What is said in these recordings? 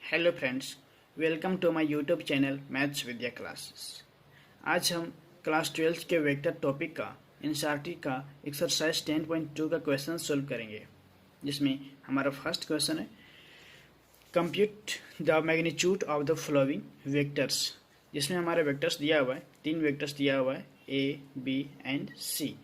Hello friends, welcome to my YouTube channel maths Vidya classes. आज हम class 12 के vector topic का एनसीईआरटी का एक्सरसाइज 10.2 का क्वेश्चन सोल्व करेंगे, जिसमें हमारा फर्स्ट क्वेश्चन है compute the magnitude of the following vectors. जिसमें हमारे वेक्टर्स दिया हुआ है, 3 वेक्टर्स दिया हुआ है ए, बी एंड सी।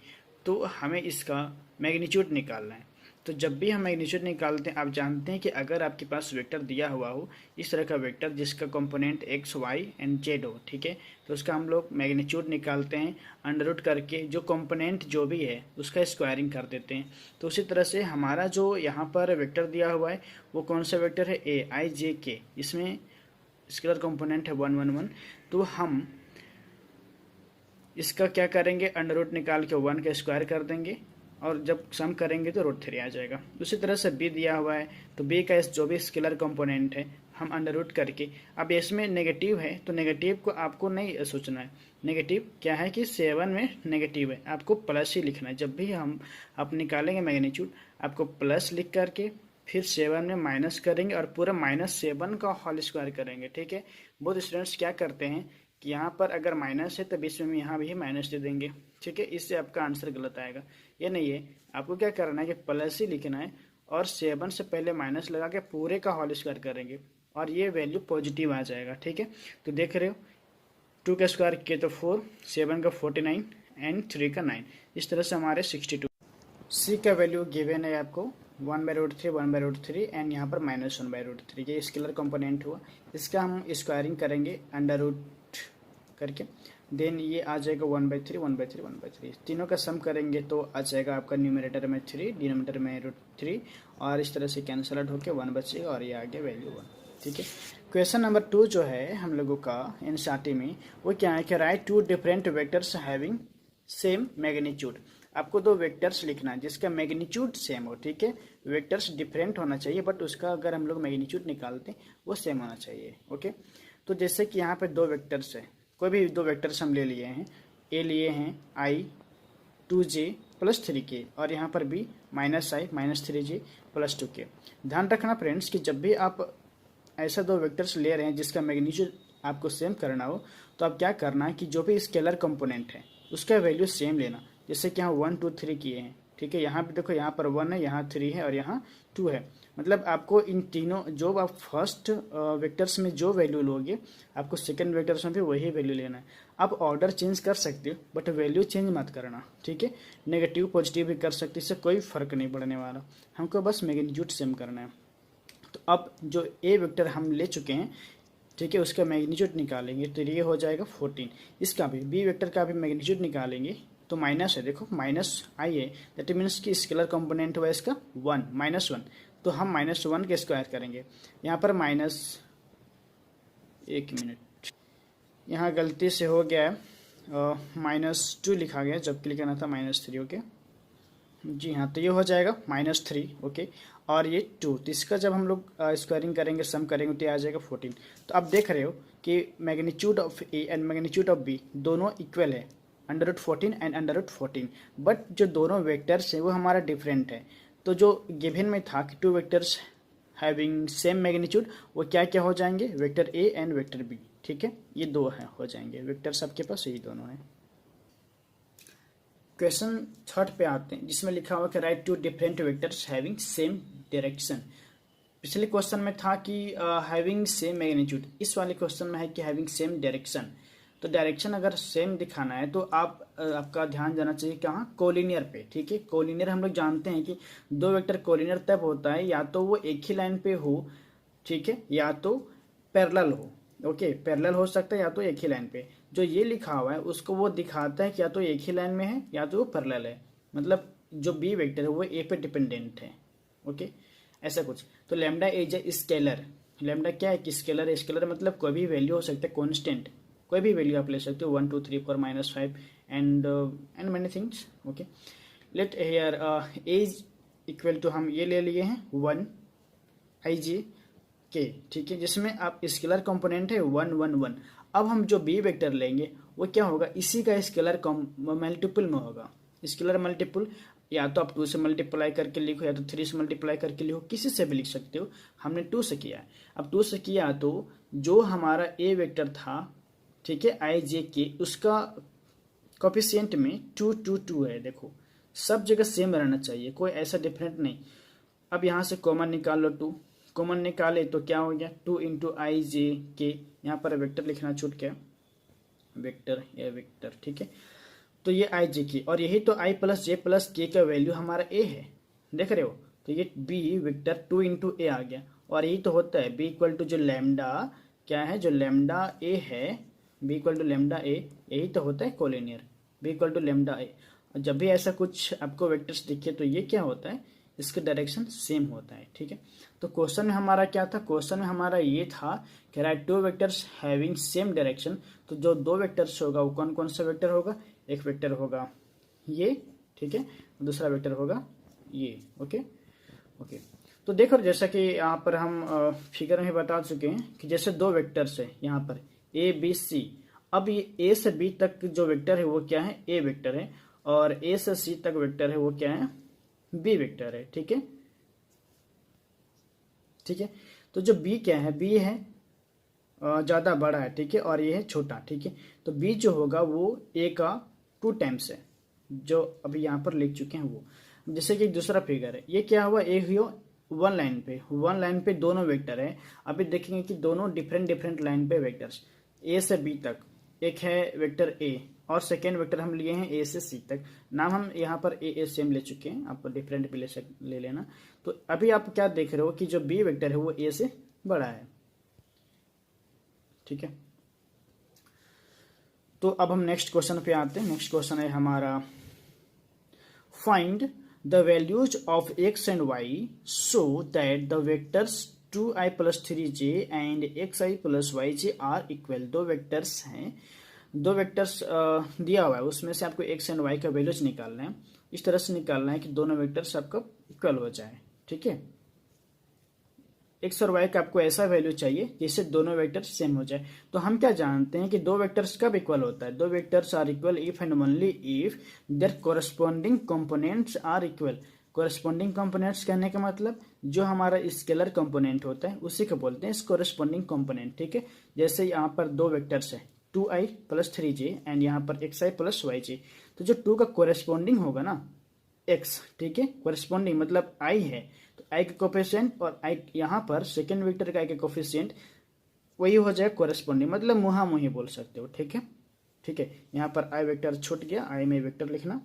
तो हमें इसका मैग्नीट्यूड निकालना है। तो जब भी हम मैग्नीट्यूड निकालते हैं, आप जानते हैं कि अगर आपके पास वेक्टर दिया हुआ हो, इस तरह का वेक्टर जिसका component X Y and Z हो, ठीक है, तो उसका हम लोग मैग्नीट्यूड निकालते हैं अंडर रूट करके, जो कंपोनेंट जो भी है उसका स्क्वायरिंग कर देते हैं। तो उसी तरह से हमारा जो यहाँ पर वेक्टर दिया हुआ है वो कौन सा वेक्टर है, ए आई जे के, इसमें स्केलर कंपोनेंट है 1 1 1। तो हम इसका क्या करेंगे, अंडर रूट निकाल के 1 का स्क्वायर कर देंगे और जब सम करेंगे तो रूट 3 आ जाएगा। उसी तरह से बी दिया हुआ है, तो बी का जो भी स्केलर कंपोनेंट है हम अंडर रूट करके, अब इसमें नेगेटिव है तो नेगेटिव को आपको नहीं सोचना है। नेगेटिव क्या है कि 7 में नेगेटिव है, आपको प्लस ही लिखना है। जब भी आप निकालेंगे मैग्नीट्यूड, आपको प्लस लिख करके फिर 7 में माइनस करेंगे और पूरा -7 का होल स्क्वायर करेंगे, ठीक है। बहुत स्टूडेंट्स क्या करते हैं कि यहाँ पर अगर माइनस है तो बीच में यहाँ भी माइनस दे देंगे, ठीक है, इससे आपका आंसर गलत आएगा। ये नहीं है, आपको क्या करना है कि प्लस ही लिखना है और 7 से पहले माइनस लगा के पूरे का होल स्क्वायर करेंगे और ये वैल्यू पॉजिटिव आ जाएगा, ठीक है। तो देख रहे हो 2 का स्क्वायर किए तो 4, 7 का 49 एंड 3 का 9, इस तरह से हमारे 62। सी का वैल्यू गिवन है आपको 1/√3 1/√3 एंड यहाँ पर -1/√3, ये स्केलर कंपोनेंट हुआ। इसका हम स्क्वायरिंग करेंगे अंडर रूट करके, देन ये आ जाएगा 1/3 1/3 1/3। तीनों का सम करेंगे तो आ जाएगा आपका न्यूमरेटर में 3, डिनोमिनेटर में √3 और इस तरह से कैंसल आउट होकर 1 बचेगा और ये आ गया वैल्यू 1, ठीक है। क्वेश्चन नंबर 2 जो है हम लोगों का एनसीईआरटी में, वो क्या है कि right 2 different vectors having same magnitude. आपको 2 वेक्टर्स लिखना है जिसका मैग्नीट्यूड सेम हो, ठीक है। वेक्टर्स डिफरेंट होना चाहिए बट उसका अगर हम लोग मैग्नीट्यूड निकालते हैं वो सेम होना चाहिए, ओके। तो जैसे कि यहाँ पे 2 वेक्टर्स है, कोई भी 2 वेक्टर्स हम ले लिए हैं, ए लिए हैं i 2j + 3k और यहाँ पर भी -i -3j + 2k। ध्यान रखना फ्रेंड्स कि जब भी आप ऐसा 2 वेक्टर्स ले रहे हैं जिसका मैग्नीट्यूड आपको सेम करना हो, तो आप क्या करना है कि जो भी स्केलर कंपोनेंट है उसका वैल्यू सेम लेना। जैसे कि यहाँ 1 2 3 किए हैं, ठीक है, यहाँ पे देखो, यहाँ पर 1 है, यहाँ 3 है और यहाँ 2 है। मतलब आपको इन तीनों, जो आप फर्स्ट वेक्टर्स में जो वैल्यू लोगे, आपको सेकंड वेक्टर्स में भी वही वैल्यू लेना है। आप ऑर्डर चेंज कर सकते हो बट वैल्यू चेंज मत करना, ठीक है। नेगेटिव पॉजिटिव भी कर सकते, इससे कोई फर्क नहीं पड़ने वाला, हमको बस मैग्नीट्यूड सेम करना है। तो अब जो ए वेक्टर हम ले चुके हैं, ठीक है, उसका मैग्नीट्यूड निकालेंगे तो ये हो जाएगा 14। इसका भी बी वेक्टर का भी मैग्नीट्यूड निकालेंगे तो माइनस है, देखो -i है, दैट मीन्स कि स्केलर कंपोनेंट हुआ इसका 1 -1, तो हम -1 के स्क्वायर करेंगे। यहाँ पर एक मिनट, यहाँ गलती से हो गया है, -2 लिखा गया जबकि लिखना था -3, ओके जी हाँ। तो ये हो जाएगा -3, ओके, और ये 2, तो इसका जब हम लोग स्क्वायरिंग करेंगे, सम करेंगे तो ये आ जाएगा 14। तो आप देख रहे हो कि magnitude of A and magnitude of B दोनों इक्वल है, √14 एंड √14, बट जो दोनों वेक्टर्स हैं वो हमारा डिफरेंट है। तो जो गिवन में था कि 2 वेक्टर्स हैविंग सेम मैग्नीट्यूड, वो क्या क्या हो जाएंगे, vector A and vector B, ठीक है, ये 2 हैं, हो जाएंगे वेक्टर्स आपके पास, यही दोनों हैं। क्वेश्चन 3 पे आते हैं, जिसमें लिखा हुआ कि right 2 different vectors having same direction. पिछले क्वेश्चन में था कि हैविंग सेम मैग्नीट्यूड, इस वाले क्वेश्चन में है कि हैविंग सेम डायरेक्शन। तो डायरेक्शन अगर सेम दिखाना है तो आपका ध्यान जाना चाहिए कहाँ, कोलिनियर पे, ठीक है। कोलिनियर हम लोग जानते हैं कि 2 वेक्टर कोलिनियर तब होता है या तो वो एक ही लाइन पे हो, ठीक है, या तो पैरेलल हो, ओके, पैरेलल हो सकता है या तो एक ही लाइन पे। जो ये लिखा हुआ है उसको वो दिखाता है कि या तो एक ही लाइन में है या तो वो पैरेलल है, मतलब जो बी वेक्टर है वो ए पे डिपेंडेंट है, ओके, ऐसा कुछ। तो lambda is a scalar, lambda क्या है कि स्केलर है। स्केलर मतलब कोई भी वैल्यू हो सकता है, कॉन्स्टेंट, कोई भी वैल्यू आप ले सकते हो, 1 2 3 4 -5 and many things, okay. Let here as equal to, हम ये ले लिए हैं 1 ij k, ठीक है, जिसमें आप स्केलर कंपोनेंट है 1 1 1। अब हम जो बी वेक्टर लेंगे वो क्या होगा, इसी का स्केलर मल्टीपल में होगा, स्केलर मल्टीपल या तो आप 2 से मल्टीप्लाई करके लिखो या तो 3 से मल्टीप्लाई करके लिखो, किसी से भी लिख सकते हो। हमने 2 से किया है। अब 2 से किया तो जो हमारा ए वेक्टर था, ठीक है, आई जे के, उसका कोफिशिएंट में 2 2 2 है। देखो सब जगह सेम रहना चाहिए, कोई ऐसा डिफरेंट नहीं। अब यहाँ से कॉमन निकाल लो, 2 कॉमन निकाले तो क्या हो गया, 2 इंटू आई जे के। यहाँ पर वेक्टर लिखना छूट गया, वेक्टर या वेक्टर, ठीक है। तो ये आई जे के, और यही तो आई प्लस जे प्लस के का वैल्यू हमारा ए है, देख रहे हो। तो ये बी वेक्टर 2 इंटू ए आ गया, और यही तो होता है बी इक्वल टू जो लैम्डा क्या है, जो लैम्डा ए है, B equal to lambda A, यही तो होता है collinear, B equal to lambda A. जब भी ऐसा कुछ आपको वेक्टर्स दिखे तो ये क्या होता है, इसका डायरेक्शन सेम होता है, ठीक है। तो क्वेश्चन में हमारा क्या था, क्वेश्चन में हमारा ये था कि right 2 vectors having same direction. तो जो 2 वेक्टर्स होगा वो कौन कौन सा वेक्टर होगा, एक वेक्टर होगा ये, ठीक है, दूसरा वेक्टर होगा ये, ओके ओके। तो देखो जैसा कि यहाँ पर हम फिगर में बता चुके हैं कि जैसे 2 वेक्टर्स है यहाँ पर ए बी सी। अब ये ए से बी तक जो वेक्टर है वो क्या है, ए वेक्टर है, और ए से सी तक वेक्टर है वो क्या है, बी वेक्टर है, ठीक है ठीक है। तो जो बी क्या है, बी है ज्यादा बड़ा है, ठीक है, और ये है छोटा, ठीक है। तो बी जो होगा वो ए का 2 टाइम्स है, जो अभी यहाँ पर लिख चुके हैं वो। जैसे कि दूसरा फिगर है, ये क्या हुआ, ए हुआ 1 लाइन पे दोनों वेक्टर है। अभी देखेंगे कि दोनों डिफरेंट डिफरेंट लाइन पे वेक्टर्स, ए से बी तक एक है वेक्टर ए, और सेकेंड वेक्टर हम लिए हैं ए से सी तक। नाम हम यहाँ पर ए सेम ले चुके हैं, आप डिफरेंट भी ले लेना। तो अभी आप क्या देख रहे हो कि जो बी वेक्टर है वो ए से बड़ा है, ठीक है। तो अब हम नेक्स्ट क्वेश्चन पे आते हैं। नेक्स्ट क्वेश्चन है हमारा, find the values of X and Y so that the vectors 2i plus 3j and xi plus yj are equal. 2 vectors हैं, 2 वेक्टर्स दिया हुआ है, उसमें से आपको एक्स एंड वाई का वैल्यूज निकालना है। इस तरह से निकालना है कि दोनों वेक्टर्स आपका इक्वल हो जाए, ठीक है। एक्स और वाई का आपको ऐसा वैल्यू चाहिए जिससे दोनों वेक्टर्स सेम हो जाए। तो हम क्या जानते हैं कि 2 वेक्टर्स कब इक्वल होता है, 2 vectors are equal if and only if their corresponding components are equal. Corresponding components कहने का मतलब जो हमारा स्केलर कंपोनेंट होता है उसी को बोलते हैं कोरस्पॉन्डिंग कंपोनेंट, ठीक है। जैसे यहाँ पर 2 वेक्टर्स है 2i प्लस 3j एंड यहाँ पर xi प्लस yj। तो जो 2 का कोरस्पॉन्डिंग होगा ना x, ठीक है, कोरस्पॉन्डिंग मतलब i है, तो i का कोफिशिएंट और i यहाँ पर सेकेंड वेक्टर का i का कोफिशिएंट वही हो जाए कोरस्पॉन्डिंग, मतलब मुहा मुही बोल सकते हो, ठीक है ठीक है। यहाँ पर i वेक्टर छूट गया, i में वेक्टर लिखना,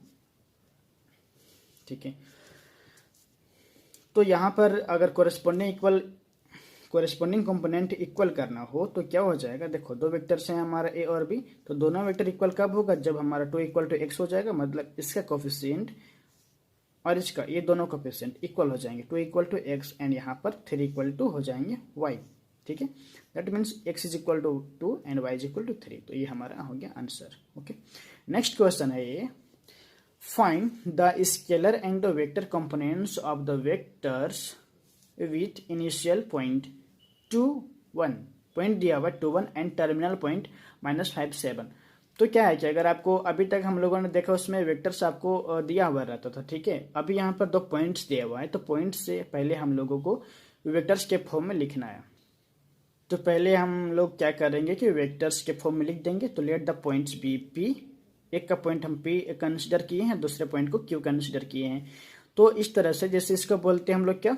ठीक है। तो यहाँ पर अगर कोरेस्पॉन्डिंग कंपोनेंट इक्वल करना हो तो क्या हो जाएगा, देखो 2 वेक्टर्स हैं हमारा ए और बी, तो दोनों वेक्टर इक्वल कब होगा, जब हमारा 2 इक्वल टू एक्स हो जाएगा, मतलब इसका कोफिशिएंट और इसका, ये दोनों कोफिशिएंट इक्वल हो जाएंगे, 2 इक्वल टू एक्स एंड यहाँ पर 3 इक्वल टू हो जाएंगे वाई, ठीक है। That means X is equal to 2 and Y is equal to 3। तो ये हमारा हो गया आंसर, ओके। नेक्स्ट क्वेश्चन है ये, find the scalar and the vector components of the vectors with initial point 2 1, point दिया हुआ 2 1 एंड टर्मिनल पॉइंट -5 7। तो क्या है कि अगर आपको अभी तक हम लोगों ने देखा उसमें वेक्टर्स आपको दिया हुआ रहता था, ठीक है। अभी यहाँ पर 2 पॉइंट्स दिया हुआ है, तो पॉइंट्स से पहले हम लोगों को वेक्टर्स के फॉर्म में लिखना है। तो पहले हम लोग क्या करेंगे कि वेक्टर्स के फॉर्म में लिख देंगे। तो let the points B P, एक का पॉइंट हम पी कंसिडर किए हैं, दूसरे पॉइंट को क्यू कंसिडर किए हैं। तो इस तरह से जैसे इसको बोलते हैं हम लोग क्या,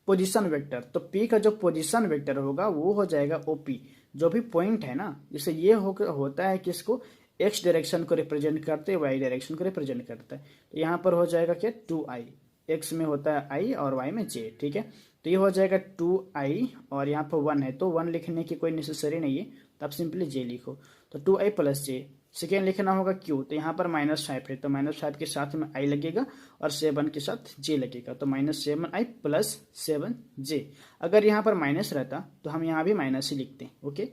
पोजीशन वेक्टर। तो पी का जो पोजीशन वेक्टर होगा वो हो जाएगा ओपी। जो भी पॉइंट है ना, जैसे ये होता है कि इसको एक्स डायरेक्शन को रिप्रेजेंट करते हैं, वाई डायरेक्शन को रिप्रेजेंट करता है। तो यहाँ पर हो जाएगा क्या 2i, एक्स में होता है i और y में j, ठीक है। तो ये हो जाएगा 2i और यहाँ पर 1 है, तो 1 लिखने की कोई नेसेसरी नहीं है, तो आप सिंपली j लिखो। तो 2i प्लस j, सेकेंड लिखना होगा क्यू, तो यहाँ पर -5 है, तो -5 के साथ में i लगेगा और 7 के साथ j लगेगा, तो -7i प्लस 7j। अगर यहाँ पर माइनस रहता तो हम यहाँ भी माइनस ही लिखते, ओके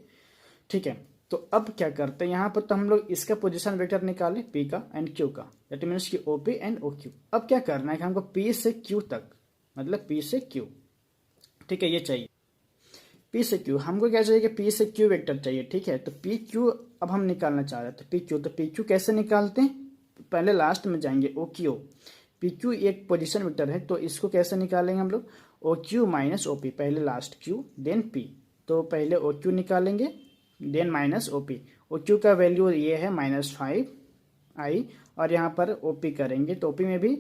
ठीक है। तो अब क्या करते हैं, यहाँ पर तो हम लोग इसका पोजीशन वेक्टर निकाले p का एंड q का, दैट मीन्स कि OP एंड OQ। अब क्या करना है कि हमको p से q तक, मतलब p से q, ठीक है, ये चाहिए p से q। हमको क्या चाहिए कि p से q वेक्टर चाहिए, ठीक है। तो p q अब हम निकालना चाह रहे थे, p q। तो p q कैसे निकालते हैं, पहले लास्ट में जाएंगे OQ, पी क्यू एक पोजीशन वेक्टर है, तो इसको कैसे निकालेंगे हम लोग, O Q minus O P, पहले लास्ट क्यू देन पी। तो पहले ओ क्यू निकालेंगे then minus O P. O Q का वैल्यू ये है -5i, और यहाँ पर ओ पी करेंगे तो ओ पी में भी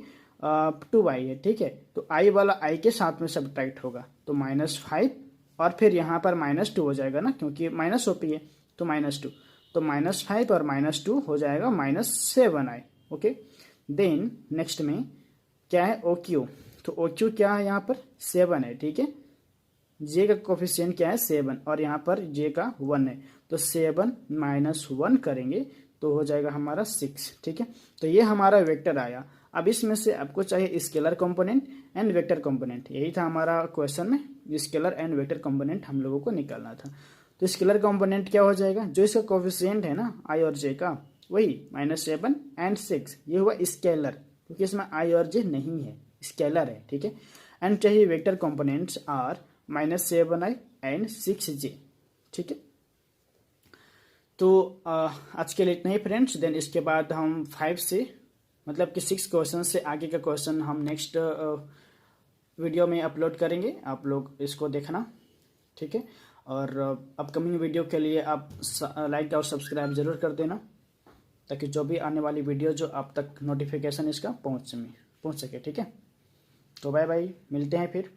2i है, ठीक है। तो i वाला i के साथ में सब्ट्रैक्ट होगा, तो -5 और फिर यहाँ पर -2 हो जाएगा ना, क्योंकि माइनस ओ पी है तो -2, तो -5 और -2 हो जाएगा -7i। ओके, देन नेक्स्ट में क्या है, ओ क्यू, तो ओ क्यू क्या है यहाँ पर 7 है, ठीक है। जे का कोफिशिएंट क्या है 7, और यहाँ पर जे का 1 है, तो 7 - 1 करेंगे तो हो जाएगा हमारा 6, ठीक है। तो ये हमारा वेक्टर आया। अब इसमें से आपको चाहिए scalar component and vector component, यही था हमारा क्वेश्चन में, स्केलर एंड वेक्टर कंपोनेंट हम लोगों को निकालना था। तो स्केलर कंपोनेंट क्या हो जाएगा, जो इसका कोफिशिएंट है ना आई और जे का, वही -7 एंड 6, ये हुआ स्केलर, क्योंकि इसमें आई और जे नहीं है, स्केलर है, ठीक है। एंड चाहिए vector components are -7i and 6j, ठीक है। तो आज के लिए इतना ही फ्रेंड्स। देन इसके बाद हम 5 से मतलब कि 6 क्वेश्चन से आगे का क्वेश्चन हम नेक्स्ट वीडियो में अपलोड करेंगे, आप लोग इसको देखना, ठीक है। और अपकमिंग वीडियो के लिए आप लाइक और सब्सक्राइब जरूर कर देना, ताकि जो भी आने वाली वीडियो जो आप तक नोटिफिकेशन इसका पहुंच सके, ठीक है। तो बाय बाय, मिलते हैं फिर।